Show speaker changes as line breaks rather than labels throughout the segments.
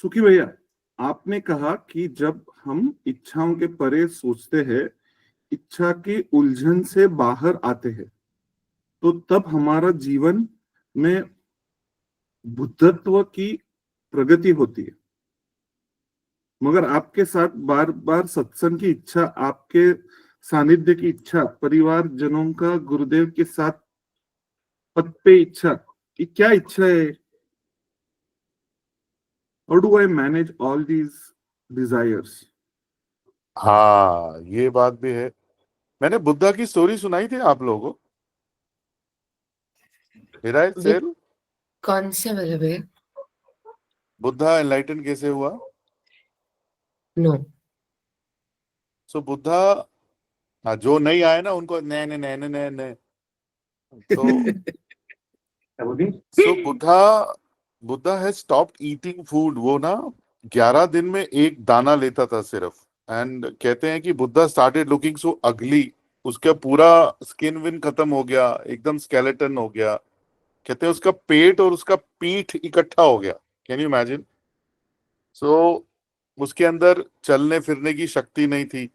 सुखी भैया, आपने कहा कि जब हम इच्छाओं के परे सोचते हैं, इच्छा की उलझन से बाहर आते हैं, तो तब हमारा जीवन में बुद्धत्व की प्रगति होती है। मगर आपके साथ बार बार सत्संग की इच्छा, आपके सानिध्य की इच्छा, परिवार जनों का गुरुदेव के साथ पद पे इच्छा, ये क्या इच्छा है? How do I manage all these desires?
हाँ, ये बात भी है। मैंने बुद्धा की स्टोरी सुनाई थी आप लोगों को। Did I
ये
tell?
कौन से वाले भैया?
बुद्धा एनलाइटन कैसे हुआ?
नो।
सो बुद्धा, हाँ, जो नहीं आए ना उनको नए नए नए नए नए। तो Buddha Buddha has stopped eating food. वो ना 11 दिन में एक दाना लेता था सिर्फ। एंड कहते हैं कि बुद्धा स्टार्टेड लुकिंग सो अगली। उसका पूरा स्किन विन खत्म हो गया, एकदम स्केलेटन हो गया। कहते हैं उसका पेट और उसका पीठ इकट्ठा हो गया। Can you imagine? सो उसके अंदर चलने फिरने की शक्ति नहीं थी।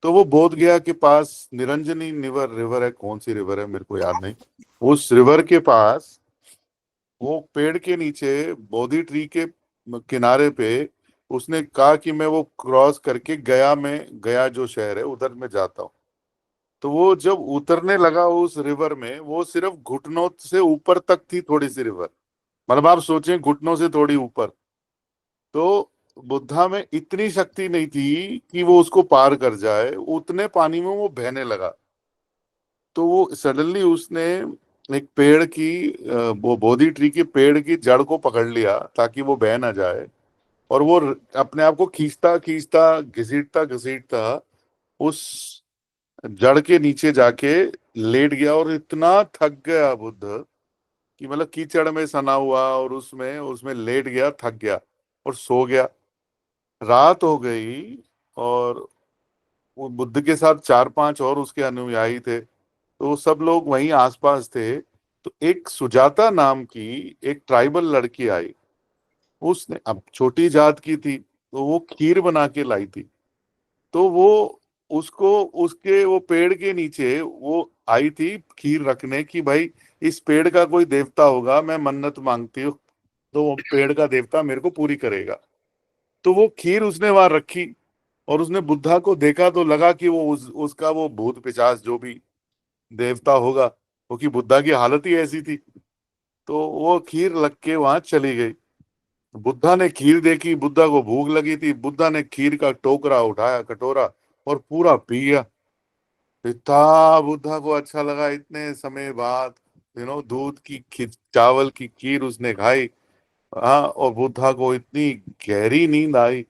तो वो बोध गया के पास निरंजनी रिवर रिवर है, कौन सी रिवर है मेरे को याद नहीं। उस रिवर के पास वो पेड़ के नीचे बोधि ट्री के किनारे पे उसने कहा कि मैं वो क्रॉस करके गया में, गया जो शहर है उधर मैं जाता हूँ। तो वो जब उतरने लगा उस रिवर में, वो सिर्फ घुटनों से ऊपर तक थी थोड़ी सी रिवर। मतलब आप सोचें, घुटनों से थोड़ी ऊपर। तो बुद्धा में इतनी शक्ति नहीं थी कि वो उसको पार कर जाए। उतने पानी में वो बहने लगा। तो वो सडनली उसने एक पेड़ की वो बोधि ट्री के पेड़ की जड़ को पकड़ लिया ताकि वो बह ना जाए। और वो अपने आप को खींचता खींचता घसीटता घसीटता उस जड़ के नीचे जाके लेट गया। और इतना थक गया बुद्ध कि मतलब कीचड़ में सना हुआ, और उसमें उसमें लेट गया, थक गया और सो गया। रात हो गई और वो बुद्ध के साथ 4-5 और उसके अनुयायी थे। तो वो सब लोग वहीं आसपास थे। तो एक सुजाता नाम की एक ट्राइबल लड़की आई। उसने, अब छोटी जात की थी, तो वो खीर बना के लाई थी। तो वो उसको उसके वो पेड़ के नीचे वो आई थी खीर रखने की, भाई इस पेड़ का कोई देवता होगा, मैं मन्नत मांगती हूँ तो वो पेड़ का देवता मेरे को पूरी करेगा। तो वो खीर उसने वहां रखी। और उसने बुद्धा को देखा तो लगा कि वो उसका वो भूत पिशाच जो भी देवता होगा, क्योंकि बुद्धा की हालत ही ऐसी थी। तो वो खीर रख के वहां चली गई। बुद्धा ने खीर देखी, बुद्धा को भूख लगी थी। बुद्धा ने खीर का टोकरा उठाया, कटोरा, और पूरा पी गया। इतना बुद्धा को अच्छा लगा, इतने समय बाद दूध की चावल की खीर उसने खाई। हाँ, और बुद्धा को इतनी गहरी नींद आई,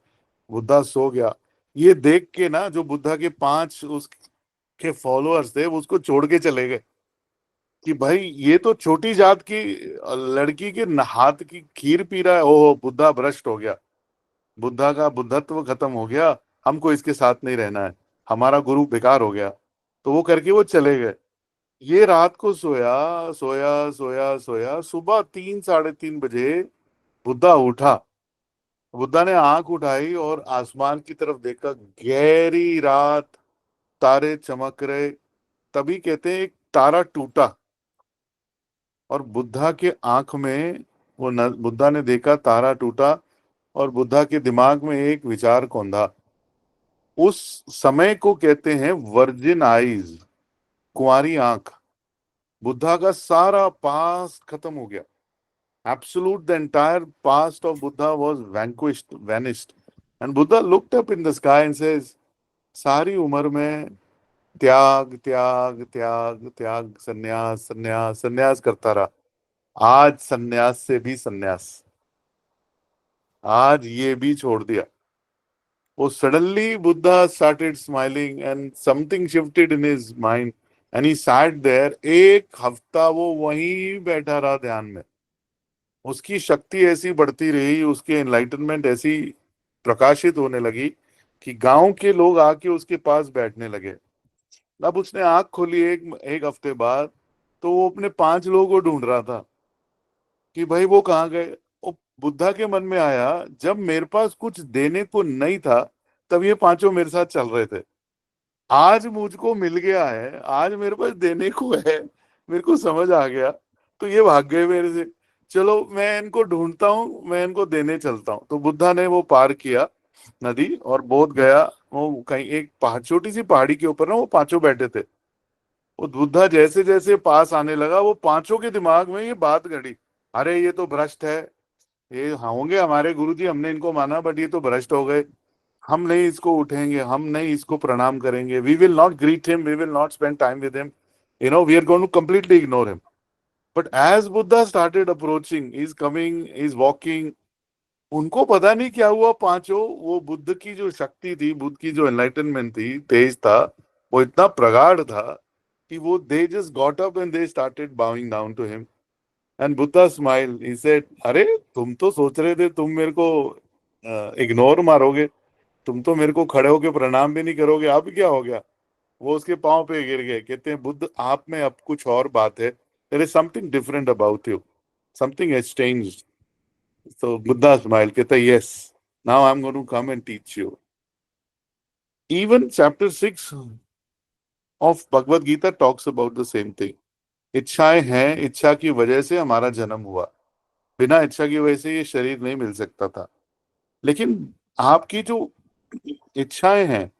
बुद्धा सो गया। ये देख के ना जो बुद्धा के 5 उसके फॉलोअर्स थे वो उसको छोड़ के चले गए कि भाई ये तो छोटी जात की लड़की के हाथ की खीर पी रहा है। ओहो, बुद्धा भ्रष्ट हो गया, बुद्धा का बुद्धत्व खत्म हो गया, हमको इसके साथ नहीं रहना है, हमारा गुरु बेकार हो गया। तो वो करके वो चले गए। ये रात को सोया सोया सोया सोया, सुबह 3-3:30 बजे बुद्धा उठा। बुद्धा ने आंख उठाई और आसमान की तरफ देखा, गहरी रात, तारे चमक रहे। तभी कहते हैं एक तारा टूटा और बुद्धा के आंख में बुद्धा ने देखा तारा टूटा। और बुद्धा के दिमाग में एक विचार कौंधा। उस समय को कहते हैं वर्जिन आईज, कुंवारी आंख। बुद्धा का सारा पास्ट खत्म हो गया। Absolute the entire past of Buddha was vanquished, vanished. And Buddha looked up in the sky and says, सारी उम्र में त्याग त्याग त्याग त्याग, सन्यास सन्यास सन्यास करता रहा। आज सन्यास से भी सन्यास, आज ये भी छोड़ दिया। वो suddenly Buddha started smiling and something shifted in his mind and he sat there. एक हफ्ता वो वहीं बैठा रहा ध्यान में। उसकी शक्ति ऐसी बढ़ती रही, उसके एनलाइटनमेंट ऐसी प्रकाशित होने लगी कि गांव के लोग आके उसके पास बैठने लगे। अब उसने आंख खोली एक एक हफ्ते बाद, तो वो अपने 5 लोगों को ढूंढ रहा था कि भाई वो कहाँ गए। वो बुद्धा के मन में आया, जब मेरे पास कुछ देने को नहीं था तब ये पांचों मेरे साथ चल रहे थे, आज मुझको मिल गया है, आज मेरे पास देने को है, मेरे को समझ आ गया, तो ये भाग गए मेरे से, चलो मैं इनको ढूंढता हूँ, मैं इनको देने चलता हूँ। तो बुद्धा ने वो पार किया नदी और बोध गया, वो कहीं एक छोटी सी पहाड़ी के ऊपर ना वो पांचों बैठे थे। वो बुद्धा जैसे जैसे पास आने लगा, वो पांचों के दिमाग में ये बात घड़ी, अरे ये तो भ्रष्ट है, ये होंगे हमारे गुरुजी, हमने इनको माना बट ये तो भ्रष्ट हो गए, हम नहीं इसको उठेंगे, हम नहीं इसको प्रणाम करेंगे, we will not greet him, we will not spend time with him, we are going to completely ignore him. But as Buddha started approaching, is coming, is walking, उनको पता नहीं क्या हुआ, पांचों, वो बुद्ध की जो शक्ति थी, बुद्ध की जो एनलाइटनमेंट थी, तेज था, वो इतना प्रगाढ़ था कि वो they just got up and they started bowing down to him. And Buddha smile, he said, अरे तुम तो सोच रहे थे तुम मेरे को इग्नोर मारोगे, तुम तो मेरे को खड़े होके प्रणाम भी नहीं करोगे, अब क्या हो गया? वो उसके पांव पे गिर गए, कहते हैं बुद्ध आप में अब कुछ और बात है, there is something different about you, something has changed. So Buddha smiled, कहता yes, now I'm going to come and teach you. Even chapter 6 of Bhagavad Gita talks about the same thing. इच्छाएं हैं, इच्छा की वजह से हमारा जन्म हुआ, बिना इच्छा की वजह से ये शरीर नहीं मिल सकता था। लेकिन आपकी जो इच्छाएं हैं,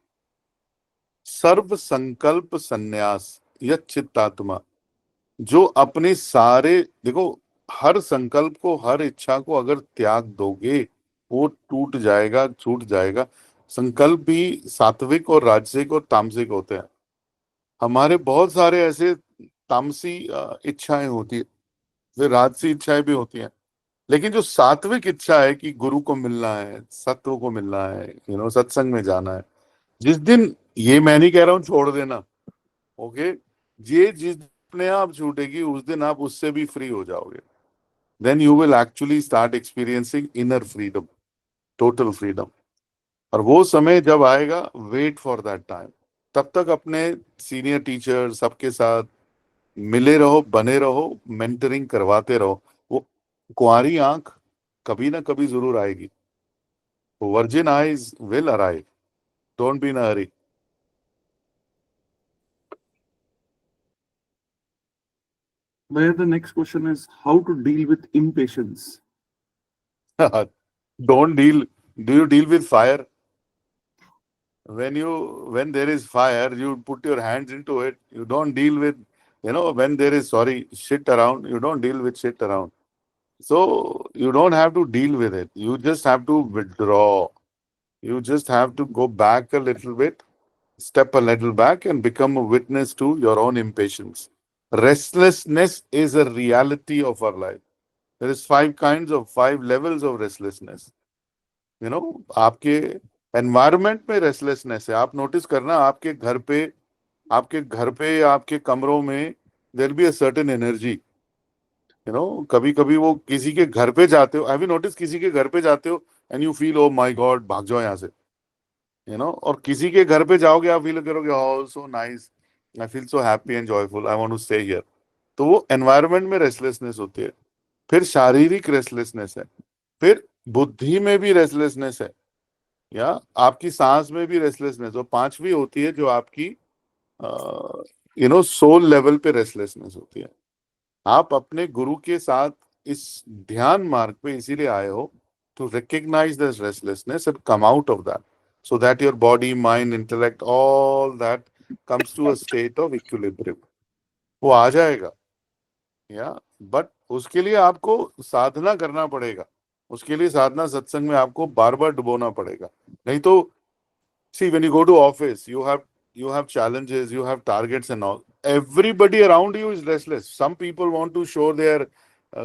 सर्व संकल्प संन्यास या चित्तात्मा, जो अपने सारे, देखो, हर संकल्प को, हर इच्छा को अगर त्याग दोगे वो टूट जाएगा, छूट जाएगा। संकल्प भी सात्विक और राजसिक और तामसिक होते हैं। हमारे बहुत सारे ऐसे तामसी इच्छाएं होती है, फिर राजसी इच्छाएं भी होती हैं, लेकिन जो सात्विक इच्छा है कि गुरु को मिलना है, सत्व को मिलना है, सत्संग में जाना है, जिस दिन, ये मैं नहीं कह रहा हूं छोड़ देना, ओके, ये जिस अपने आप छूटेगी उस दिन आप उससे भी फ्री हो जाओगे, then you will actually start experiencing inner freedom, total freedom. और वो समय जब आएगा, वेट फॉर दैट टाइम, तब तक अपने सीनियर टीचर सबके साथ मिले रहो, बने रहो, मेंटरिंग करवाते रहो। वो कुंवारी आंख कभी ना कभी जरूर आएगी, virgin eyes will arrive, don't be in a Hari.
Where the next question is how to deal with impatience.
Don't deal. Do you deal with fire? When there is fire, you put your hands into it. You don't deal with, when there is, shit around, you don't deal with shit around. So you don't have to deal with it. You just have to withdraw. You just have to go back a little bit, step a little back and become a witness to your own impatience. Restlessness is a reality of our life. There is 5 levels of restlessness. आपके environment में restlessness है। आप notice करना, आपके घर पे आपके कमरों में there be a certain energy. कभी कभी वो किसी के घर पे जाते हो, हैव यू नोटिस, किसी के घर पे जाते हो and you feel, oh my God, भाग जाओ यहाँ से, और किसी के घर पे जाओगे, आप फील करोगे, oh so nice, I feel so happy and joyful, I want to stay here. तो वो एनवायरनमेंट में रेस्टलेसनेस होती है। फिर शारीरिक रेस्टलेसनेस है, फिर बुद्धि में भी रेस्टलेसनेस है, या आपकी सांस में भी रेस्टलेसनेस। और पांचवी होती है जो आपकी सोल लेवल पे रेस्टलेसनेस होती है। आप अपने गुरु के साथ इस ध्यान मार्ग पे इसीलिए आए हो, to recognise this restlessness and come out of that, so that your body, mind, intellect, all that comes to a state of equilibrium. वो आ जाएगा, बट उसके लिए आपको साधना करना पड़ेगा। उसके लिए साधना सत्संग में आपको बार बार डुबोना पड़ेगा। नहीं तो, see, when you go to office, you have challenges, you have targets and all. Everybody around you is restless. Some people want to show their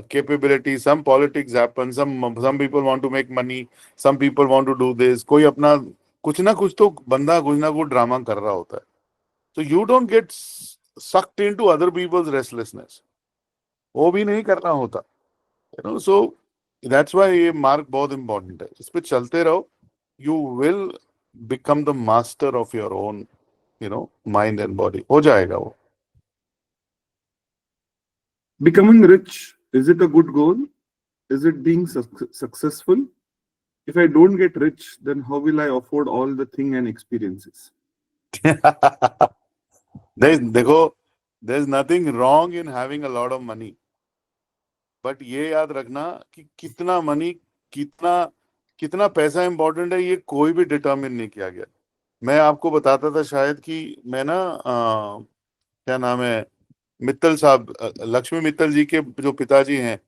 capability. Some politics happen. Some people want to make money. Some people want to do this. कोई अपना कुछ ना कुछ तो बंदा कुछ ना कुछ ड्रामा कर रहा होता है. So you don't get sucked into other people's restlessness. वो भी नहीं करना होता. So that's why ये मार्क बहुत important है. इस पे चलते रहो. You will become the master of your own, mind and body. हो जाएगा वो.
Becoming rich, is it a good goal? Is it being successful? If I don't get rich, then how will I afford all the thing and experiences?
देखो, there's nothing wrong in having a lot of money, but ये याद रखना कि कितना money, कितना कितना पैसा important है, ये कोई भी डिटरमिन नहीं किया गया। मैं आपको बताता था शायद कि मैं ना क्या नाम है, मित्तल साहब, लक्ष्मी मित्तल जी के जो पिताजी हैं,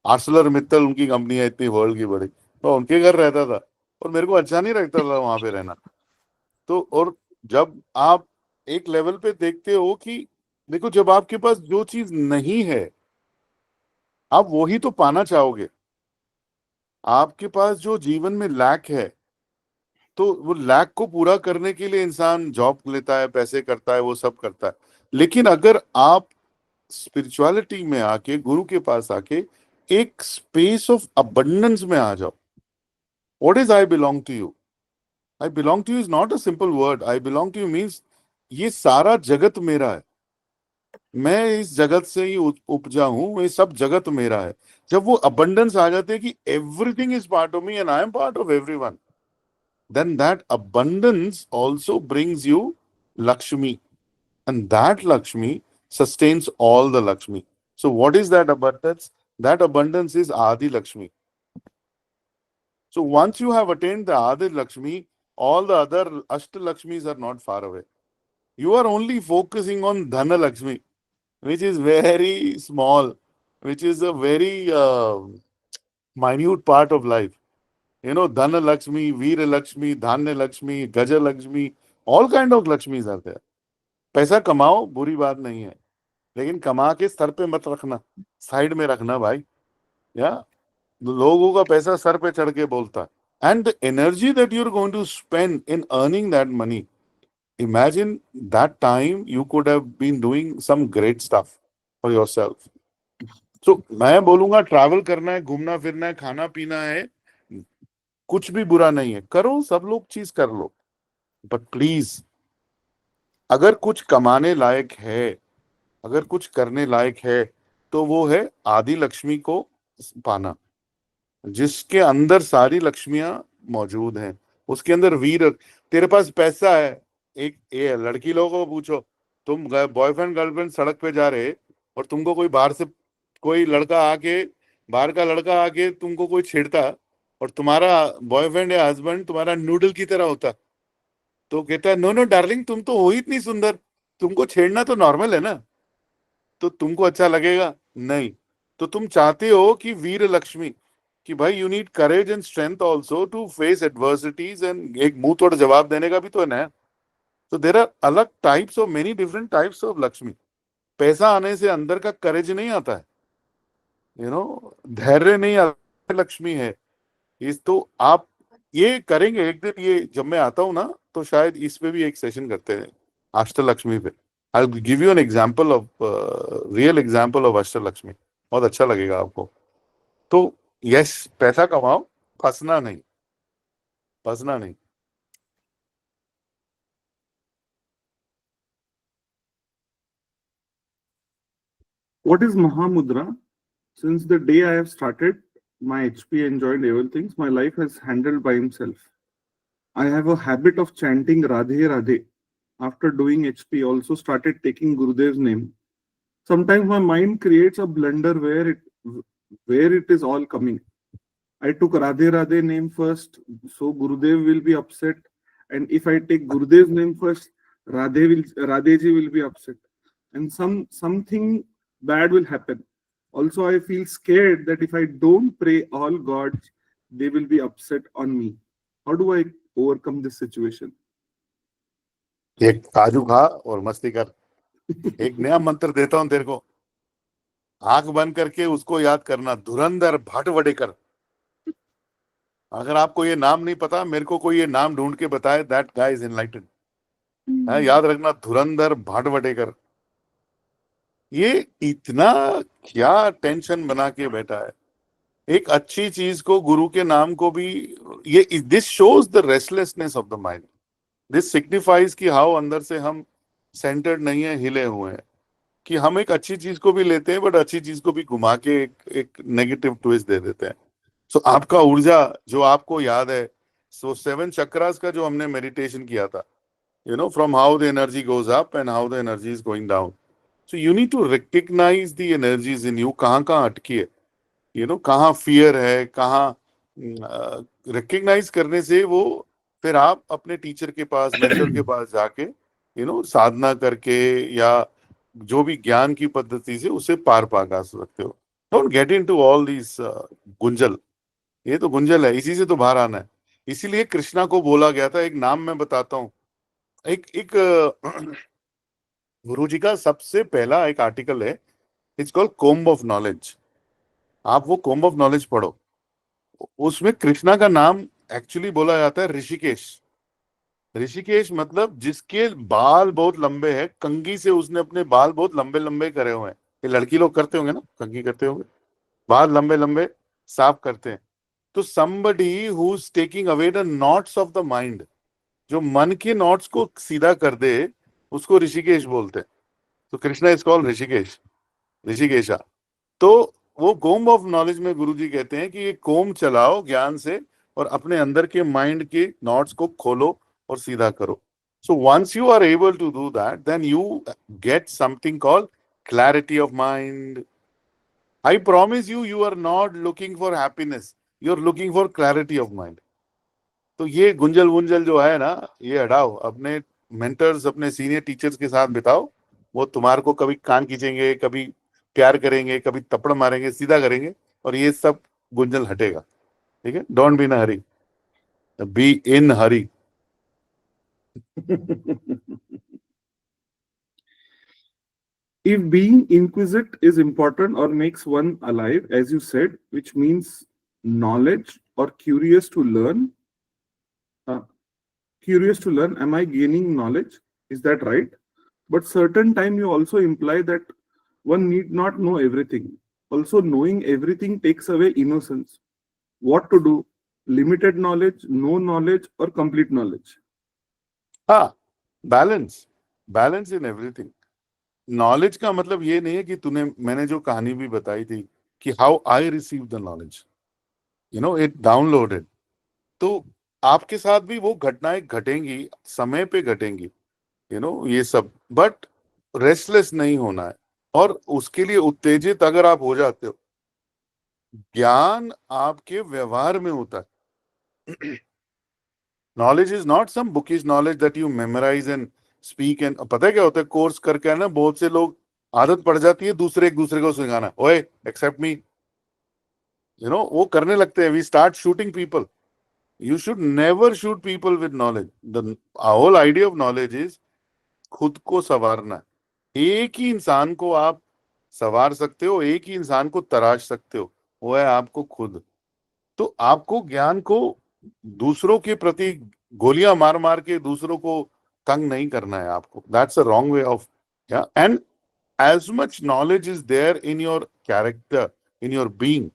आर्सलर मित्तल उनकी कंपनी है इतनी वर्ल्ड की बड़ी, तो उनके घर रहता था और मेरे को अच्छा नहीं लगता था वहां पे रहना। तो और जब आप एक लेवल पे देखते हो कि देखो, जब आपके पास जो चीज नहीं है आप वो ही तो पाना चाहोगे। आपके पास जो जीवन में लैक है, तो वो लैक को पूरा करने के लिए इंसान जॉब लेता है, पैसे करता है, वो सब करता है। लेकिन अगर आप स्पिरिचुअलिटी में आके, गुरु के पास आके एक स्पेस ऑफ अबंडेंस में आ जाओ, what is I belong to you? I belong to you is not a simple word. I belong to you means ये सारा जगत मेरा है, मैं इस जगत से ही उपजा हूं, ये सब जगत मेरा है। जब वो अबंडेंस आ जाते हैं कि everything is part of me and I am part of everyone, then that abundance also brings you Lakshmi, and that Lakshmi sustains all the Lakshmi. So what is that abundance? That abundance is Adi Lakshmi. So once you have attained the Adi Lakshmi, all the other Ashta Lakshmis are not far away. You are only focusing on Dhana Lakshmi, which is very small, which is a very minute part of life. You know, Dhana Lakshmi, Veera Lakshmi, Dhanya Lakshmi, Gaja Lakshmi, all kind of Lakshmis are there. पैसा कमाओ, बुरी बात नहीं है, लेकिन कमा के sir पे मत रखना, साइड में रखना भाई। या लोगों का पैसा सर पे चढ़ के बोलता है। And the energy that you are going to spend in earning that money, imagine that time you could have been doing some great stuff for yourself. So मैं बोलूंगा, ट्रैवल करना है, घूमना फिरना है, खाना पीना है, कुछ भी बुरा नहीं है, करो, सब लोग चीज कर लो, बट प्लीज अगर कुछ कमाने लायक है, अगर कुछ करने लायक है, तो वो है आदि लक्ष्मी को पाना, जिसके अंदर सारी लक्ष्मियां मौजूद हैं। उसके अंदर वीर, तेरे पास पैसा है, एक ये लड़की लोगों को पूछो, तुम बॉयफ्रेंड गर्लफ्रेंड सड़क पे जा रहे और तुमको कोई बाहर से कोई लड़का आके, बाहर का लड़का आके तुमको कोई छेड़ता और तुम्हारा बॉयफ्रेंड या हस्बैंड तुम्हारा नूडल की तरह होता, तो कहता है नो नो डार्लिंग, तुम तो हो ही इतनी सुंदर, तुमको छेड़ना तो नॉर्मल है ना, तो तुमको अच्छा लगेगा? नहीं। तो तुम चाहते हो कि वीर लक्ष्मी, कि भाई you need courage and strength also to face adversities, and एक मुंह तोड़ जवाब देने का भी तो है ना। तो देर आर अलग types of, many different types of Lakshmi. पैसा आने से अंदर का करेज नहीं आता है, यू नो, धैर्य नहीं आता, लक्ष्मी है इस। तो आप ये करेंगे एक दिन, ये जब मैं आता हूँ ना, तो शायद इस पे भी एक सेशन करते हैं अष्टलक्ष्मी पे। I will give you an example of, real example of Ashtalakshmi, बहुत अच्छा लगेगा आपको। तो यस, पैसा कमाओ, फंसना नहीं, फंसना नहीं।
What is Mahamudra? Since the day I have started my HP and joined everything, my life has handled by himself. I have a habit of chanting Radhe Radhe. After doing HP, also started taking Gurudev's name. Sometimes my mind creates a blunder where it is all coming. I took Radhe Radhe name first, so Gurudev will be upset. And if I take Gurudev's name first, Radheji will be upset. And something bad will happen. Also, I feel scared that if I don't pray all gods, they will be upset on me. How do I overcome this situation?
एक काजू खा और मस्ती कर। एक नया मंत्र देता हूं तेरे को, आंख बंद करके उसको याद करना, धुरंधर भटवडेकर। अगर आपको ये नाम नहीं पता, मेरे को कोई ये नाम ढूंढ के बताए, दैट गाय इज एनलाइटेड। याद रखना, धुरंधर भटवडेकर। ये इतना क्या टेंशन बना के बैठा है। एक अच्छी चीज को, गुरु के नाम को भी, ये this shows the restlessness of the mind. This signifies कि हाउ अंदर से हम सेंटर्ड नहीं है, हिले हुए हैं। कि हम एक अच्छी चीज को भी लेते हैं बट अच्छी चीज को भी घुमा के एक नेगेटिव ट्विस्ट दे देते हैं। सो आपका ऊर्जा जो आपको याद है, सो 7 चक्रास का जो हमने मेडिटेशन किया था, from how the energy goes up and how the energy is going down. So you need to recognize the energies in you, कहाँ कहाँ अटकी है, कहाँ फियर है, कहाँ रिकग्नाइज करने से वो फिर आप अपने टीचर के पास, मेंटर के पास जाके साधना करके या जो भी ज्ञान की पद्धति से उसे पार पा सकते हो। Don't get into all these गुंजल, ये तो गुंजल है, इसी से तो बाहर आना है। इसीलिए कृष्णा को बोला गया था, एक नाम मैं बताता हूँ, एक गुरु जी का सबसे पहला एक आर्टिकल है, it's called comb of knowledge. आप वो कोम्ब ऑफ नॉलेज पढ़ो, उसमें कृष्णा का नाम एक्चुअली बोला जाता है ऋषिकेश। ऋषिकेश मतलब जिसके बाल बहुत लंबे हैं, कंघी से उसने अपने बाल बहुत लंबे लंबे करे हुए हैं। ये लड़की लोग करते होंगे ना, कंघी करते होंगे, बाल लंबे लंबे साफ करते हैं। तो somebody who's taking away the knots of the mind, जो मन के नॉट्स को सीधा कर दे, उसको ऋषिकेश बोलते हैं। तो कृष्णा इज कॉल्ड ऋषिकेश, ऋषिकेशा। तो वो कोम्ब ऑफ नॉलेज में गुरुजी कहते हैं कि ये कोम्ब चलाओ ज्ञान से और अपने अंदर के माइंड के नॉट्स को खोलो और सीधा करो। So once you are able to do that, then you get something called clarity of mind. I promise you, you are not looking for happiness, you are looking for clarity of mind. तो ये गुंजल वुंजल जो है ना, ये हटाओ, अपने mentors, अपने senior teachers के साथ बिताओ। वो तुम्हारे को कभी कान खींचेंगे, कभी प्यार करेंगे, कभी थप्पड़ मारेंगे, सीधा करेंगे, और ये सब गुंजल हटेगा। ठीक है, don't be in Hari, be in Hari.
If being inquisitive is important or makes one alive, as you said, which means knowledge or curious to learn, am I gaining knowledge? Is that right? But certain time you also imply that one need not know everything. Also, knowing everything takes away innocence. What to do? Limited knowledge, no knowledge, or complete knowledge?
हाँ, balance, balance in everything. Knowledge का मतलब ये नहीं है कि मैंने जो कहानी भी बताई थी कि how I receive the knowledge, it downloaded. तो आपके साथ भी वो घटनाएं घटेंगी, समय पे घटेंगी, ये सब, बट रेस्टलेस नहीं होना है। और उसके लिए उत्तेजित अगर आप हो जाते हो, ज्ञान आपके व्यवहार में होता है। Knowledge is not some bookish knowledge that you memorise and speak and, पता है क्या होता है, कोर्स करके ना बहुत से लोग आदत पड़ जाती है दूसरे एक दूसरे को सिखाना, ओए एक्सेप्ट मी, वो करने लगते हैं, we start shooting people. You should never shoot people with knowledge. The whole idea of knowledge is खुद को संवारना। एक ही इंसान को आप संवार सकते हो, एक ही इंसान को तराश सकते हो, वो है आपको खुद। तो आपको ज्ञान को दूसरों के प्रति गोलियां मार मार के दूसरों को तंग नहीं करना है आपको। That's a wrong way of, and as much knowledge is there in your character, in your being,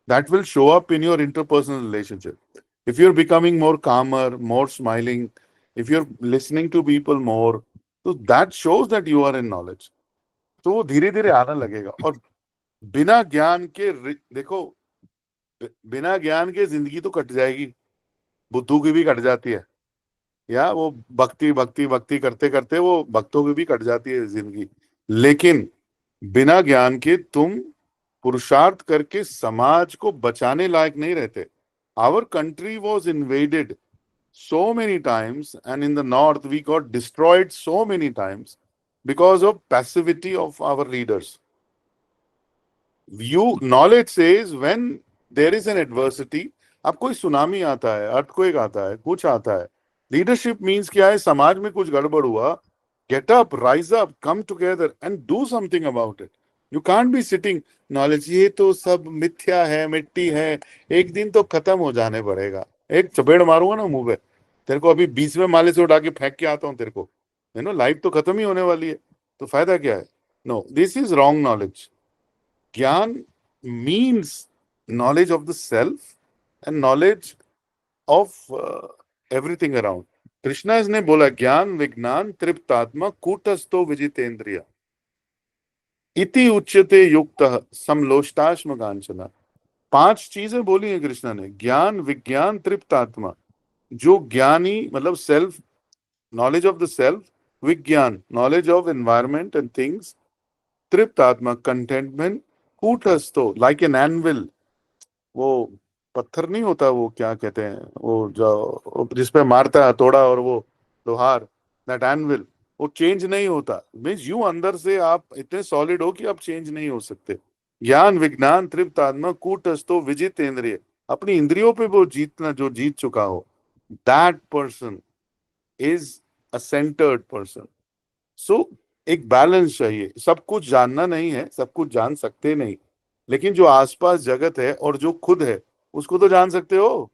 that will show up in your interpersonal relationship. If you're becoming more calmer, more smiling, if you're listening to people more, so that shows that you are in knowledge. तो वो धीरे धीरे आने लगेगा। और बिना ज्ञान के देखो, बिना ज्ञान के जिंदगी तो कट जाएगी, बुद्धू की भी कट जाती है, या वो भक्ति भक्ति भक्ति करते करते वो भक्तों की भी कट जाती है जिंदगी। लेकिन बिना ज्ञान के तुम पुरुषार्थ करके समाज को बचाने लायक नहीं रहते। Our country was invaded so many times, and in the north we got destroyed so many times because of passivity of our leaders. Knowledge says when there is an adversity, अब कोई सुनामी आता है, earthquake आता है, कुछ आता है, leadership means क्या है, समाज में कुछ गड़बड़ हुआ, get up, rise up, come together and do something about it. You can't be sitting, knowledge ये तो सब मिथ्या है, मिट्टी है, एक दिन तो खत्म हो जाने पड़ेगा। एक चपेड़ मारूंगा ना मुंह पे, तेरे को अभी 20वें माले से उठा के फेंक के आता हूं तेरे को, लाइफ तो खत्म ही होने वाली है, तो फायदा क्या है? No, this is wrong knowledge. ज्ञान means knowledge of the self and knowledge of everything around. Krishna ने बोला ज्ञान विज्ञान तृप्तात्मा कूटस्थो विजितेंद्रिया। इति उच्यते युक्तः समलोष्टाश्म कांचना। 5 चीजें बोली है कृष्णा ने, ज्ञान विज्ञान तृप्त आत्मा। जो ज्ञानी मतलब self knowledge of the self, विज्ञान knowledge of environment and things, तृप्त आत्मा कंटेंटमेंट, कूटस्थो लाइक एन एनविल, वो पत्थर नहीं होता, वो क्या कहते हैं, वो जो जिसपे मारता है हथौड़ा और वो लोहार, दैट एनविल, वो चेंज नहीं होता। मीन्स यूं अंदर से आप इतने सॉलिड हो कि आप चेंज नहीं हो सकते। ज्ञान विज्ञान तृप्त आत्मा कूटस्थो विजित इंद्रिय, अपनी इंद्रियों पे वो जीतना जो जीत चुका हो, that person is a centred person. So एक बैलेंस चाहिए। सब कुछ जानना नहीं है, सब कुछ जान सकते नहीं, लेकिन जो आसपास जगत है और जो खुद है उसको तो जान सकते हो।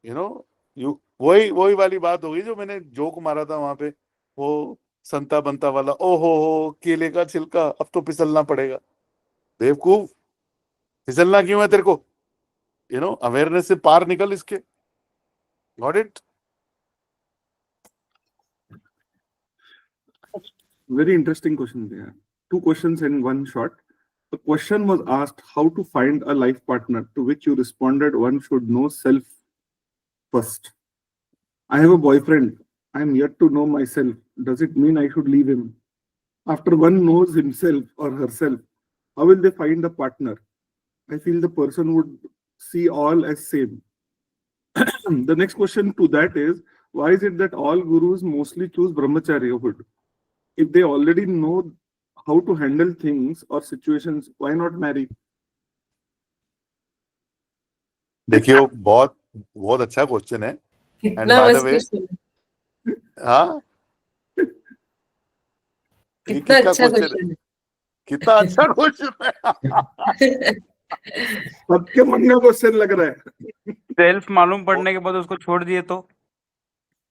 यू नो, यू वही वही वाली बात होगी जो मैंने जोक मारा था वहां पे, वो संता बंता वाला, ओहो हो केले का छिलका, अब तो फिसलना पड़ेगा। बेवकूफ, फिसलना क्यों है तेरे को? अवेयरनेस से पार निकल इसके। Got it?
Very interesting question there. Two questions in one shot. The question was asked how to find a life partner, to which you responded one should know self first. I have a boyfriend. I am yet to know myself. Does it mean I should leave him? After one knows himself or herself, how will they find a partner? I feel the person would see all as same. The next question to that is, why is it that all gurus mostly choose brahmacharyahood? If they already know how to handle things or situations, why not marry?
देखिए वो बहुत बहुत अच्छा question है। And
कितना
by the
मस्त
वे,
question है,
हाँ, ये
कितना
किसका
अच्छा
क्वेश्चन है?
क्वेश्चन
कितना अच्छा क्वेश्चन है।
है।
सबके मन में क्वेश्चन लग रहा है।
सेल्फ मालूम पड़ने के बाद उसको छोड़ दिए तो?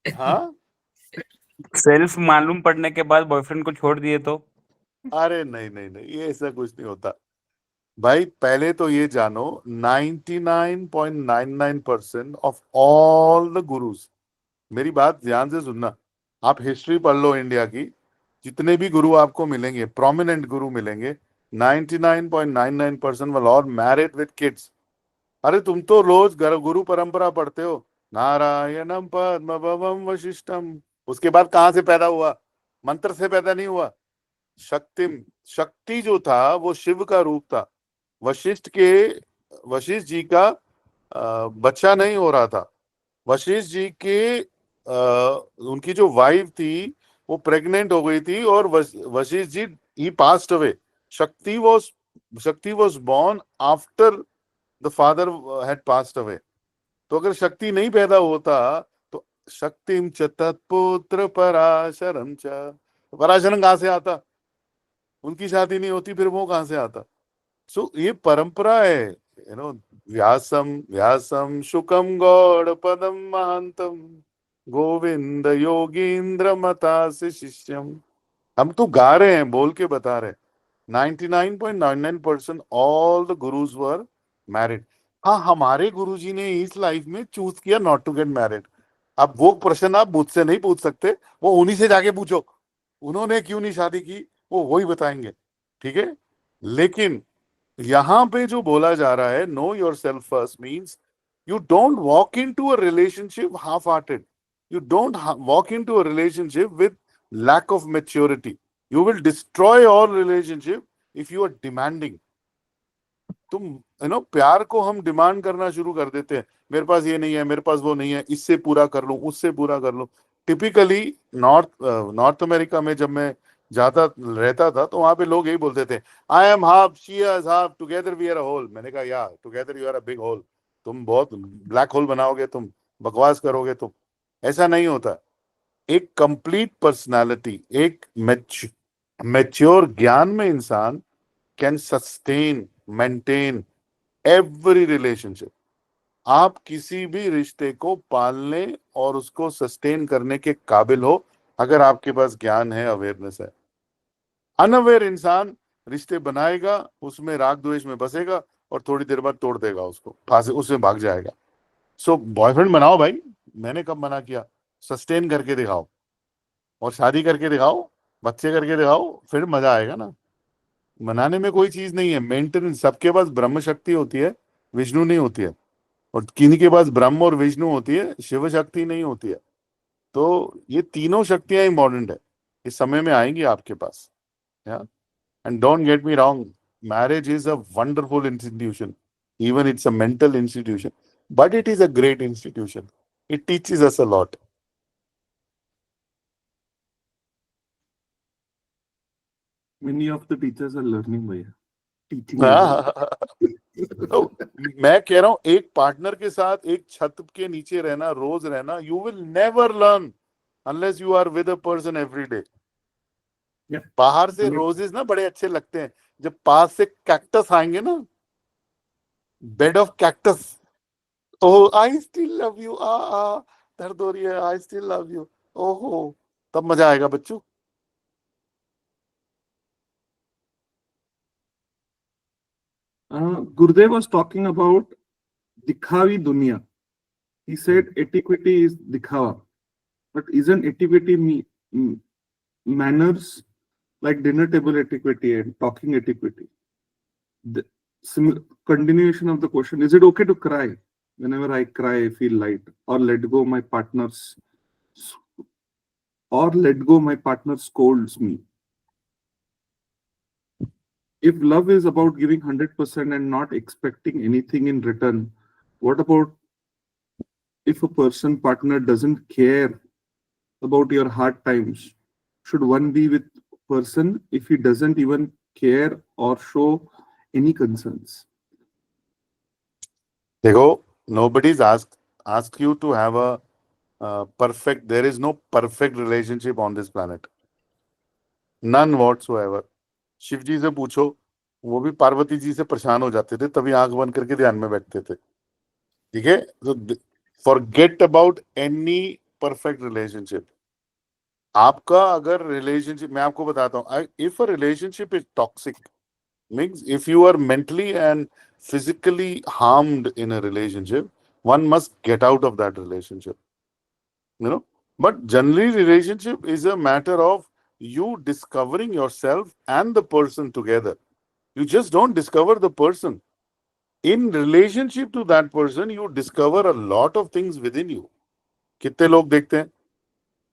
हाँ,
सेल्फ मालूम पड़ने के बाद बॉयफ्रेंड को छोड़ दिए तो?
अरे नहीं नहीं नहीं, ये ऐसा कुछ नहीं होता भाई। पहले तो ये जानो 99.99% ऑफ ऑल द गुरुज, मेरी बात ध्यान से सुनना, आप हिस्ट्री पढ़ लो इंडिया की, जितने भी गुरु आपको मिलेंगे, प्रोमिनेंट गुरु मिलेंगे, 99.99% will all married with kids. अरे तुम तो रोज गुरु परंपरा पढ़ते हो, नारायणम पद्मभवम वशिष्ठम, उसके बाद कहां से पैदा हुआ? मंत्र से पैदा नहीं हुआ। शक्ति जो था वो शिव का रूप था। वशिष्ठ जी का बच्चा नहीं हो रहा था। वशिष्ठ जी के उनकी जो वाइफ थी वो प्रेग्नेंट हो गई थी और Vashishtha ji he passed away. Shakti was born after the father had passed away. तो अगर शक्ति नहीं पैदा होता तो शक्तिम च तत्पुत्र पराशरम च, पराशरम कहां से आता? उनकी शादी नहीं होती, फिर वो कहां से आता? सो ये परंपरा है। व्यासम व्यासम शुकम गौड़ पदम महांतम गोविंद योगींद्र मता से शिष्यम। हम तो गा रहे हैं, बोल के बता रहे हैं। 99.99% all the gurus were married. हाँ, हमारे गुरुजी ने इस लाइफ में चूज किया नॉट टू गेट मैरिड। अब वो प्रश्न आप मुझसे नहीं पूछ सकते, वो उन्हीं से जाके पूछो, उन्होंने क्यों नहीं शादी की, वो वही बताएंगे। ठीक है, लेकिन यहां पे जो बोला जा रहा है, know yourself first, means you don't walk in to a relationship half hearted. You don't walk in to a relationship with lack of maturity. You will destroy all relationship if you are demanding. तुम प्यार को हम demand करना शुरू कर देते हैं, मेरे पास ये नहीं है, मेरे पास वो नहीं है, इससे पूरा कर लूं, उससे पूरा कर लूं। टिपिकली नॉर्थ अमेरिका में जब मैं जाता रहता था तो वहां पे लोग यही बोलते थे, I am half, she is half, together we are a whole. मैंने कहा या together you are a big hole. तुम बहुत ब्लैक होल बनाओगे, तुम बकवास करोगे तुम। ऐसा नहीं होता। एक कंप्लीट पर्सनालिटी, एक मैच्योर ज्ञान में इंसान can sustain, maintain every relationship. आप किसी भी रिश्ते को पालने और उसको सस्टेन करने के काबिल हो अगर आपके पास ज्ञान है, अवेयरनेस है। अनअवेयर इंसान रिश्ते बनाएगा, उसमें राग द्वेष में बसेगा और थोड़ी देर बाद तोड़ देगा उसको, फांसी उसमें भाग जाएगा। सो बॉयफ्रेंड बनाओ भाई, मैंने कब मना किया? सस्टेन करके दिखाओ और शादी करके दिखाओ, बच्चे करके दिखाओ, फिर मजा आएगा ना। बनाने में कोई चीज नहीं है, मेंटेनेंस। सबके पास ब्रह्म शक्ति होती है, विष्णु नहीं होती है। और किन्हीं के पास ब्रह्म और विष्णु होती है, शिव शक्ति नहीं होती है। तो ये तीनों शक्तियां इंपॉर्टेंट है, इस समय में आएंगी आपके पास। And don't get me wrong, marriage is a wonderful institution, even it's a mental institution, but it is a great institution. It teaches us a lot.
Many of the teachers are learning भैया, teaching us.
तो मैं कह रहा हूं, एक partner के साथ एक छत के नीचे रहना, रोज रहना, you will never learn unless you are with a person every day.
Yeah.
बाहर से रोजेस ना बड़े अच्छे लगते हैं, जब पास से कैक्टस आएंगे ना, bed of cactus, oh I still love you, दर्द हो रही है, आई स्टिल लव यू, ओहो, तब मजा आएगा बच्चों।
Gurudev was talking about dikhavi dunya. He said etiquette is dikhawa, but isn't etiquette manners like dinner table etiquette and talking etiquette? The continuation of the question: is it okay to cry? Whenever I cry, I feel light, or let go my partner's, or let go my partner scolds me. If love is about giving 100% and not expecting anything in return, what about if a partner doesn't care about your hard times? Should one be with person if he doesn't even care or show any concerns?
देखो, nobody's asked you to have a perfect. There is no perfect relationship on this planet, none whatsoever. Shiv जी से पूछो, वो भी पार्वती जी से परेशान हो जाते थे, तभी आंख बंद करके ध्यान में बैठते थे। ठीक है, तो forget about any perfect relationship. आपका अगर रिलेशनशिप, मैं आपको बताता हूँ, if a relationship is toxic, means if you are mentally and physically harmed in a relationship, one must get out of that relationship, but generally relationship is a matter of you discovering yourself and the person together. You just don't discover the person. In relationship to that person, you discover a lot of things within you. कितने लोग देखते हैं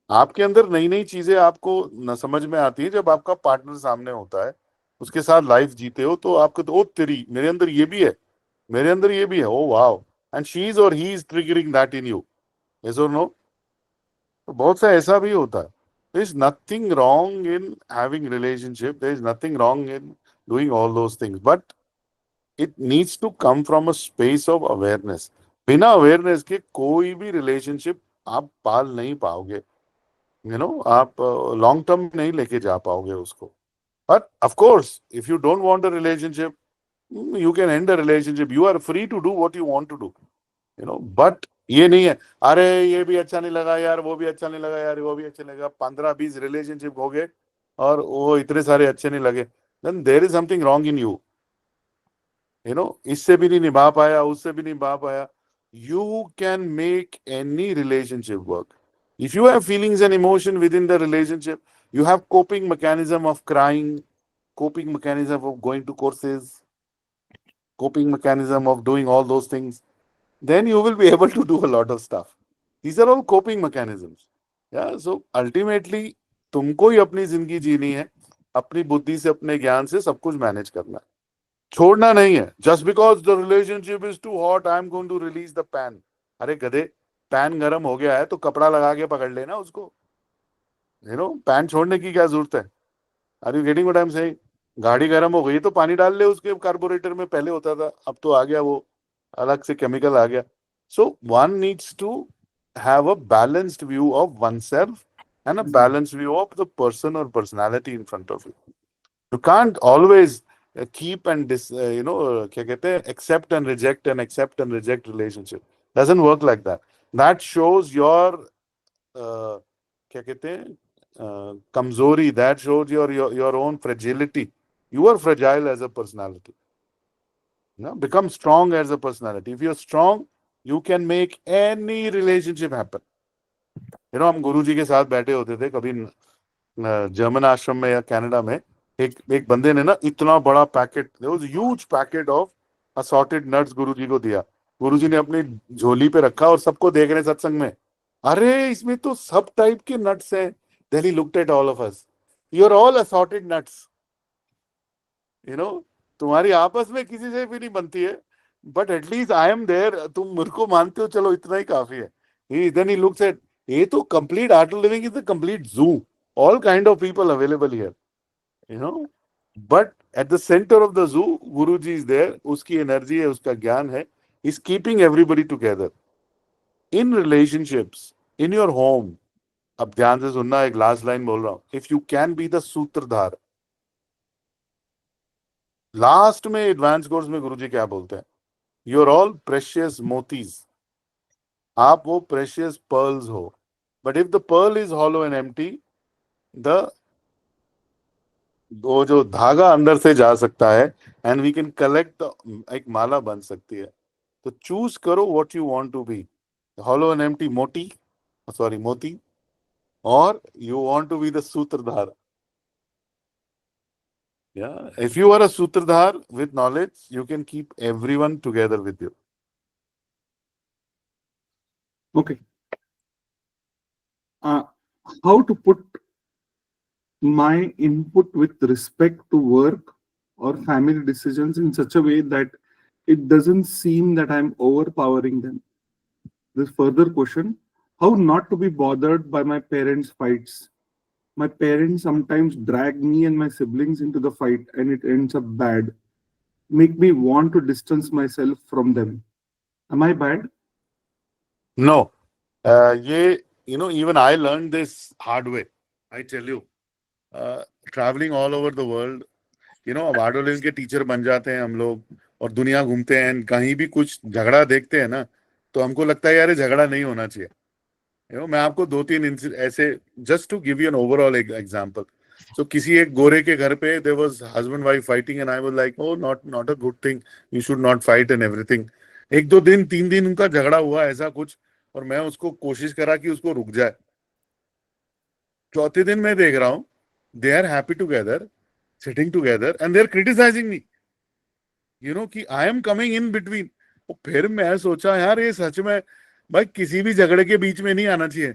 आपके अंदर नई नई चीजें आपको न समझ में आती है जब आपका पार्टनर सामने होता है, उसके साथ लाइफ जीते हो, तो आपको तो ओ तेरी, मेरे अंदर ये भी है, मेरे अंदर ये भी है, oh wow, and she is और he is triggering that in you, yes और नो। तो बहुत सा ऐसा भी होता है। There is nothing wrong in having relationship, there is nothing wrong in doing all those things, but it needs to come from a space of awareness. बिना awareness के कोई भी रिलेशनशिप आप पाल नहीं पाओगे, आप लॉन्ग टर्म नहीं लेके जा पाओगे उसको। But of course if you don't want a relationship, you can end a relationship, you are free to do what you want to do, but ये नहीं है, अरे ये भी अच्छा नहीं लगा यार, वो भी अच्छा नहीं लगा यार, वो भी अच्छा नहीं लगा, 15-20 रिलेशनशिप हो गए और वो इतने सारे अच्छे नहीं लगे, then there is something wrong in you, इससे भी नहीं निभा पाया, उससे भी नहीं निभा पाया। You can make any relationship work if you have feelings and emotion within the relationship. You have coping mechanism of crying, coping mechanism of going to courses, coping mechanism of doing all those things, then you will be able to do a lot of stuff. These are all coping mechanisms. Yeah, so ultimately तुमको ही अपनी जिंदगी जीनी है, अपनी बुद्धि से, अपने ज्ञान से सब कुछ मैनेज करना है, छोड़ना नहीं है। Just because the relationship is too hot, I am going to release the pan. अरे गधे, पैन गर्म हो गया है तो कपड़ा लगा के पकड़ लेना उसको, पैन छोड़ने की क्या जरूरत है? Are you getting what I am saying? गाड़ी गर्म हो गई तो पानी डाल ले उसके कार्बोरेटर में, पहले होता था, अब तो आ गया वो अलग से केमिकल आ गया। So one needs to have a balanced view of oneself and a balanced view of the person और personality in front of you. You can't always keep and क्या कहते हैं, accept and reject relationship. Doesn't work like that. That shows your क्या कहते हैं, kamzori, that shows your own fragility. You are fragile as a personality. Become strong as a personality. If you're strong, you can make any relationship happen. हम गुरुजी के साथ बैठे होते थे, कभी जर्मन आश्रम में या कनाडा में एक बंदे ने ना इतना बड़ा packet, huge packet of assorted nuts Guruji को दिया। गुरुजी ने अपनी झोली पे रखा और सबको देख रहे सत्संग में, अरे इसमें तो सब टाइप के नट्स हैं। Then he looked at all of us, you are all assorted nuts, you know, तुम्हारी आपस में किसी से भी नहीं बनती है, but at least I am there, तुम मेरे को मानते हो, चलो इतना ही काफी है। देन ही लुक्स एट, ये तो complete Art of Living is a complete zoo, all kind of people available here, you know, but at the centre of the zoo Guruji is there, उसकी एनर्जी है, उसका ज्ञान है, is keeping everybody together in relationships, in your home. अब ध्यान से सुनना, एक लास्ट लाइन बोल रहा हूं, if you can be the सूत्रधार। लास्ट में एडवांस कोर्स में गुरुजी क्या बोलते हैं, यू आर ऑल प्रेशियस मोतीज, आप वो प्रेशियस पर्ल्स हो, but if the pearl is hollow and empty, the वो जो धागा अंदर से जा सकता है एंड वी कैन कलेक्ट, एक माला बन सकती है। तो चूज करो what you want to be, hollow and empty मोती, सॉरी मोती, और you want to be the सूत्रधार। Yeah, if you are a sutradhar with knowledge, you can keep everyone together with you.
Okay. How to put my input with respect to work or family decisions in such a way that it doesn't seem that I'm overpowering them. This further question: how not to be bothered by my parents' fights? My parents sometimes drag me and my siblings into the fight, and it ends up bad. Make me want to distance myself from them. Am I bad?
No, ये, you know, even I learned this hard way. I tell you, traveling all over the world, you know, अब art के teacher बन जाते हैं हम लोग और दुनिया घूमते हैं, कहीं भी कुछ झगड़ा देखते हैं ना, तो हमको लगता है यार ये झगड़ा नहीं होना चाहिए। You know, मैं आपको 2-3 ऐसे, just to give you an overall example. So किसी एक गोरे के घर पे there was husband wife fighting and I was like, oh not a good thing, you should not fight and everything. 1-2 दिन 3 दिन उनका झगड़ा हुआ ऐसा कुछ, और मैं उसको कोशिश करा कि उसको रुक जाए। चौथे दिन मैं देख रहा हूँ they are happy together, sitting together, and they are criticising me, you know, कि I am coming in between. फिर मैं सोचा यार ये सच में भाई किसी भी झगड़े के बीच में नहीं आना चाहिए,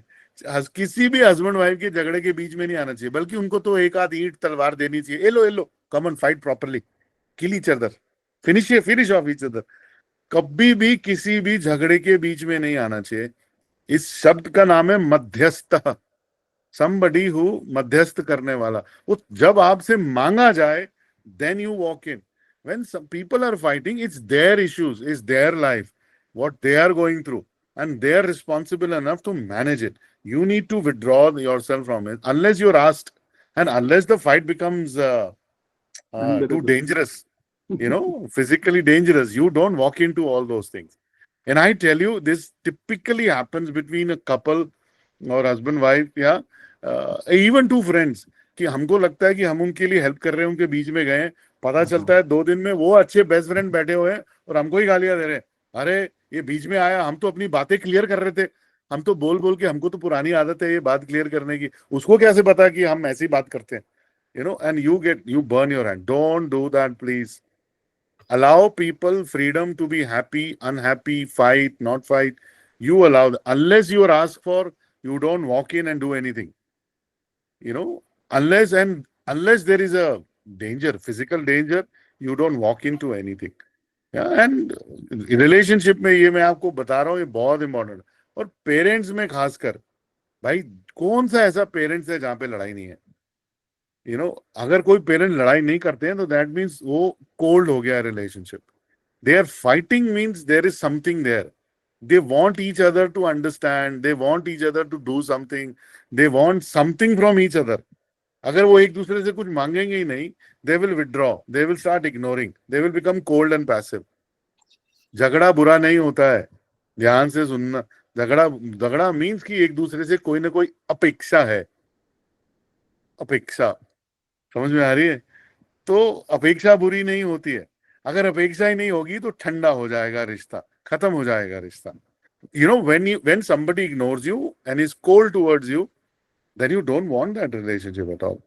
किसी भी हस्बैंड वाइफ के झगड़े के बीच में नहीं आना चाहिए, बल्कि उनको तो एक आध ईंट तलवार देनी चाहिए, ए लो come on fight properly, kill each other, finish off each other. कभी भी किसी भी झगड़े के बीच में नहीं आना चाहिए। इस शब्द का नाम है मध्यस्थ, somebody who मध्यस्थ करने वाला। वो जब आपसे मांगा जाए then you walk in. When some people are fighting, it's their issues, it's their life, what they are going through, and they are responsible enough to manage it. You need to withdraw yourself from it unless you're asked, and unless the fight becomes too dangerous, you know, physically dangerous. You don't walk into all those things. And I tell you, this typically happens between a couple or husband wife, या even 2 friends, कि हमको लगता है कि हम उनके लिए help कर रहे हैं, उनके बीच में गए, पता चलता है 2 दिन में वो अच्छे बेस्ट फ्रेंड बैठे हुए हैं और हमको ही गालियां दे रहे हैं, अरे ये बीच में आया, हम तो अपनी बातें क्लियर कर रहे थे, हम तो बोल के, हमको तो पुरानी आदत है ये बात क्लियर करने की, उसको कैसे पता कि हम ऐसी बात करते हैं, you know, and you burn your hand. Don't do that, please. Allow people freedom to be happy, unhappy, fight, not fight. You allow them. Unless you are asked for, you don't walk in and do anything. You know, unless there is a danger, physical danger, you don't walk into anything. Yeah, and relationship में ये मैं आपको बता रहा हूँ, ये बहुत important है। और पेरेंट्स में खासकर, भाई कौन सा ऐसा पेरेंट्स है जहाँ पे लड़ाई नहीं है? यू नो, अगर कोई पेरेंट लड़ाई नहीं करते हैं तो दैट मीन्स वो कोल्ड हो गया relationship. They are fighting means there is something there, they want each other to understand, they want each other to do something, they want something from each other. अगर वो एक दूसरे से कुछ मांगेंगे ही नहीं, they will withdraw, they will start ignoring, they will become cold and passive. झगड़ा बुरा नहीं होता है, ध्यान से सुनना। झगड़ा मीन्स कि एक दूसरे से कोई ना कोई अपेक्षा है, अपेक्षा, समझ में आ रही है? तो अपेक्षा बुरी नहीं होती है। अगर अपेक्षा ही नहीं होगी तो ठंडा हो जाएगा रिश्ता, खत्म हो जाएगा रिश्ता। You know, when somebody ignores you and is cold towards you, then you don't want that relationship at all.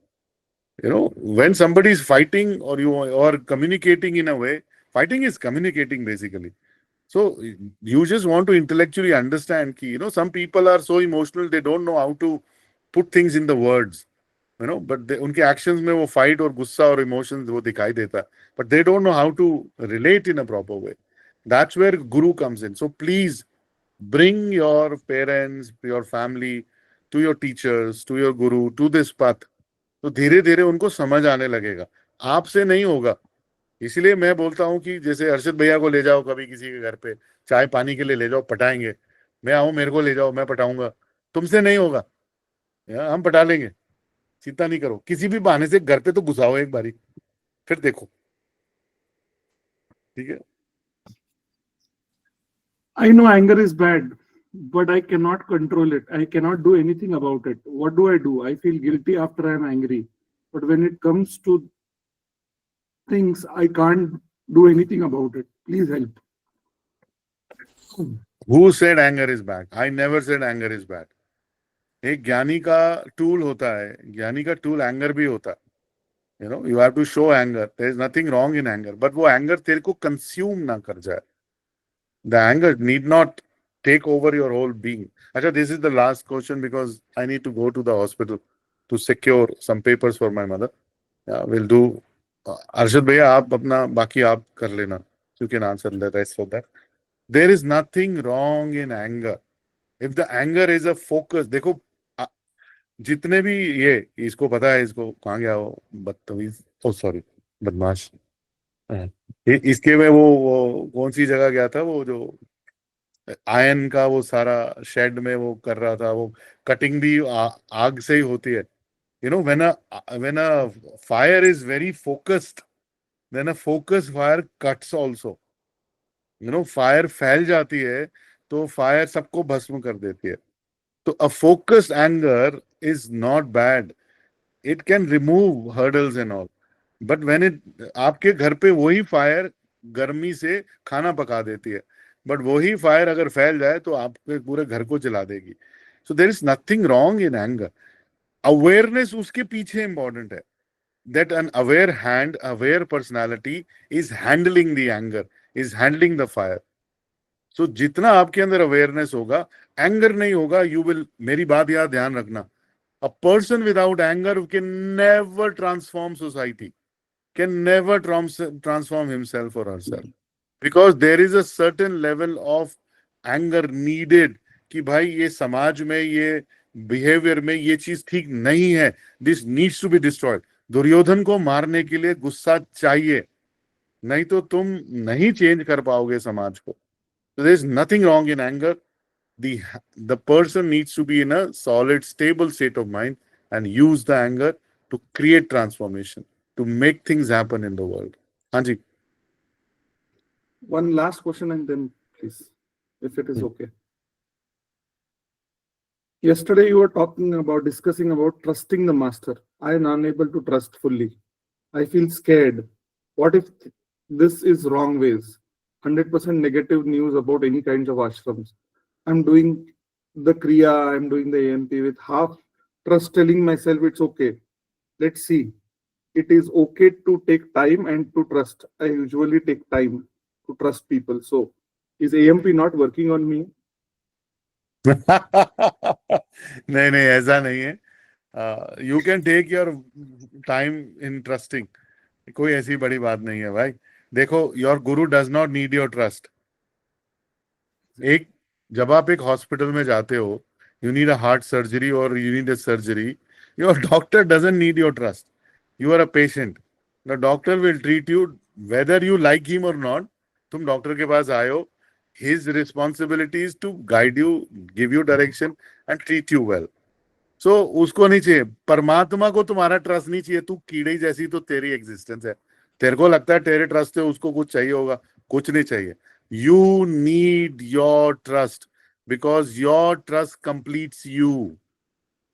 You know, when somebody is fighting or you or communicating in a way, fighting is communicating basically. So you just want to intellectually understand कि, you know, some people are so emotional, they don't know how to put things in the words, you know, but उनके actions में वो fight और गुस्सा और emotions वो दिखाई देता है, but they don't know how to relate in a proper way. That's where guru comes in. So please bring your parents, your family to your teachers, to your guru, to this path. तो धीरे धीरे उनको समझ आने लगेगा, आपसे नहीं होगा. इसीलिए मैं बोलता हूँ कि जैसे अर्षद भैया को ले जाओ कभी किसी के घर पे, चाय पानी के लिए ले जाओ, पटाएंगे. मैं आऊं, मेरे को ले जाओ, मैं पटाऊंगा. तुमसे नहीं होगा, हम पटा लेंगे, चिंता नहीं करो. किसी भी बहाने से घर पे तो घुसाओ एक बारी, फिर देखो. ठीक है.
I know anger is bad, but I cannot control it. I cannot do anything about it. What do? I feel guilty after I am angry. But when it comes to things, I can't do anything about it. Please help.
Who said anger is bad? I never said anger is bad. एक ज्ञानी का tool होता है, ज्ञानी का tool anger भी होता है. You know, you have to show anger. There is nothing wrong in anger. But वो anger तेरे को consume ना कर जाए. The anger need not take over your whole being. Achha, this is the last question because I need to go to the hospital to secure some papers for my mother. Yeah, we'll do. Arshad bhaiya, आप अपना बाकी आप कर लेना. You can answer the rest of that. There is nothing wrong in anger. If the anger is a focus, देखो जितने भी ये इसको पता है, इसको कहाँ गया वो बदतमीज, ओ सॉरी बदमाश, इसके में वो कौन सी जगह गया था, वो जो आयन का वो सारा शेड में वो कर रहा था, वो कटिंग भी आग से ही होती है. You know, when a fire is very focused, then a focused fire cuts also. You know, fire फैल जाती है तो फायर सबको भस्म कर देती है. तो a focused anger is not bad. It can remove hurdles and all. But when it आपके घर पे वही फायर गर्मी से खाना पका देती है, बट वही फायर अगर फैल जाए तो आपके पूरे घर को जला देगी. So there is nothing wrong in anger. Awareness उसके पीछे important है. That an aware hand, aware personality is handling the anger, is handling the fire. So जितना आपके अंदर awareness होगा, anger नहीं होगा. You will, मेरी बात याद ध्यान रखना. A person without anger can never transform society, can never transform himself or herself, because there is a certain level of anger needed कि भाई ये समाज में, ये बिहेवियर में ये चीज ठीक नहीं है. This needs to be destroyed. Duryodhan को मारने के लिए गुस्सा चाहिए, नहीं तो तुम नहीं चेंज कर पाओगे समाज को. So there is nothing wrong in anger. The person needs to be in a solid, stable state of mind and use the anger to create transformation, to make things happen in the world. Hanji.
One last question and then please, if it is okay. Yesterday you were discussing about trusting the master. I am unable to trust fully. I feel scared. What if this is wrong ways? 100% negative news about any kinds of ashrams. I'm doing the Kriya, I'm doing the AMP with half trust, telling myself it's okay. Let's see. It is okay to take time and to trust. I usually take time to trust people. So is AMP not working on me?
नहीं ऐसा नहीं है. You can take your time in trusting. कोई ऐसी बड़ी बात नहीं है भाई. देखो, your guru does not need your trust. जब आप एक हॉस्पिटल में जाते हो, you need a heart surgery or you need a surgery, your doctor doesn't need your trust. You are a patient. The doctor will treat you whether you like him or not. तुम doctor के पास आए हो, his responsibility is to guide you, give you direction and treat you well. So उसको नहीं चाहिए. परमात्मा को तुम्हारा ट्रस्ट नहीं चाहिए. तू कीड़े जैसी तो तेरी एग्जिस्टेंस है. तेरे को लगता है तेरे ट्रस्ट से उसको कुछ चाहिए होगा, कुछ नहीं चाहिए. You need your trust because your trust completes you.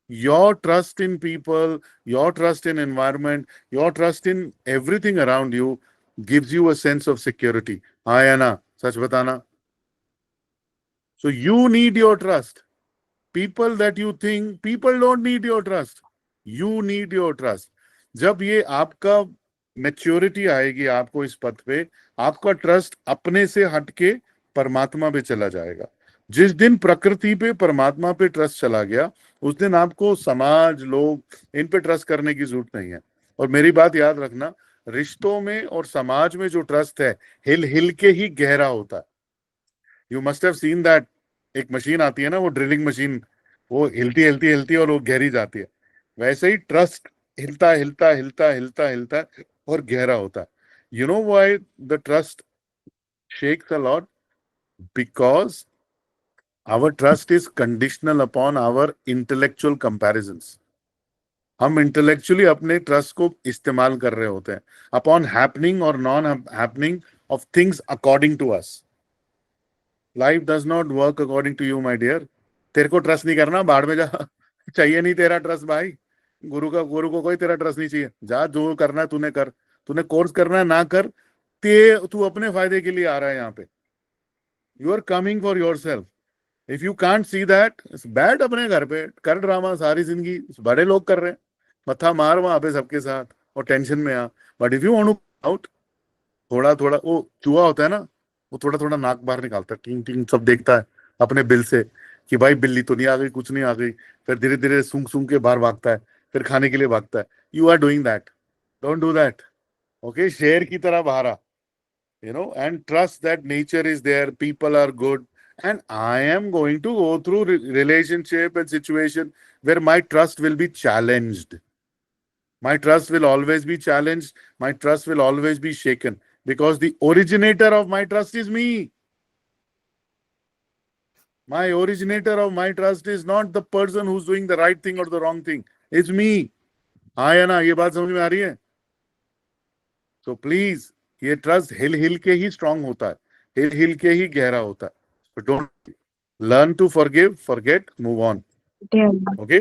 Your trust in people, your trust in environment, your trust in everything around you gives you a sense of security. हाँ या ना, सच बताना. So you need your trust. people that you think, people don't need your trust, you need your trust. जब ये आपका maturity आएगी आपको इस पथ पे, आपका ट्रस्ट अपने से हटके परमात्मा पे चला जाएगा. जिस दिन प्रकृति पे परमात्मा पे ट्रस्ट चला गया, उस दिन आपको समाज, लोग, इन पे ट्रस्ट करने की जरूरत नहीं है. और मेरी बात याद रखना, रिश्तों में और समाज में जो ट्रस्ट है, हिल हिल के ही गहरा होता है. You must have seen that. एक मशीन आती है ना, वो ड्रिलिंग मशीन, वो हिलती हिलती हिलती और वो गहरी जाती है. वैसे ही ट्रस्ट हिलता हिलता हिलता हिलता हिलता और गहरा होता है. You know why the trust shakes a lot? Because our trust is conditional upon our intellectual comparisons. हम इंटेलेक्चुअली अपने ट्रस्ट को इस्तेमाल कर रहे होते हैं अपॉन हैपनिंग और non happening of things according to us. Life does not work according to you my dear. तेरे को ट्रस्ट नहीं करना, बाहर में जा. चाहिए नहीं तेरा ट्रस्ट भाई. गुरु को कोई तेरा ट्रस्ट नहीं चाहिए. जा, जो करना है तूने कर. तूने कोर्स करना है ना कर. तू अपने फायदे के लिए आ रहा है यहाँ पे. You are coming for yourself. If you can't see that, बैठ अपने घर पे, कर ड्रामा सारी जिंदगी. बड़े लोग कर रहे हैं, मत्था मार वहां पे सबके साथ और टेंशन में आ. But if you want to out, थोड़ा थोड़ा, वो चूहा होता है ना, वो थोड़ा थोड़ा नाक बाहर निकालता है, टिंग टिंग सब देखता है अपने बिल से कि भाई बिल्ली तो नहीं आ गई, कुछ नहीं आ गई. फिर धीरे धीरे सूंघ सूंघ के बाहर भागता है, फिर खाने के लिए भागता है. You are doing that. Don't do that. Okay, शेर की तरह बाहर आ. You know, and trust that nature is there, people are good, and I am going to go through relationship and situation where my trust will be challenged. My trust will always be challenged. My trust will always be shaken because the originator of my trust is me. My originator of my trust is not the person who's doing the right thing or the wrong thing. It's me. हाँ या ना, ये बात समझ में आ रही है? So please, ये ट्रस्ट हिल हिल के ही स्ट्रांग होता है, हिल हिल के ही गहरा होता है. Don't learn to forgive, forget, move on.
Yeah.
Okay.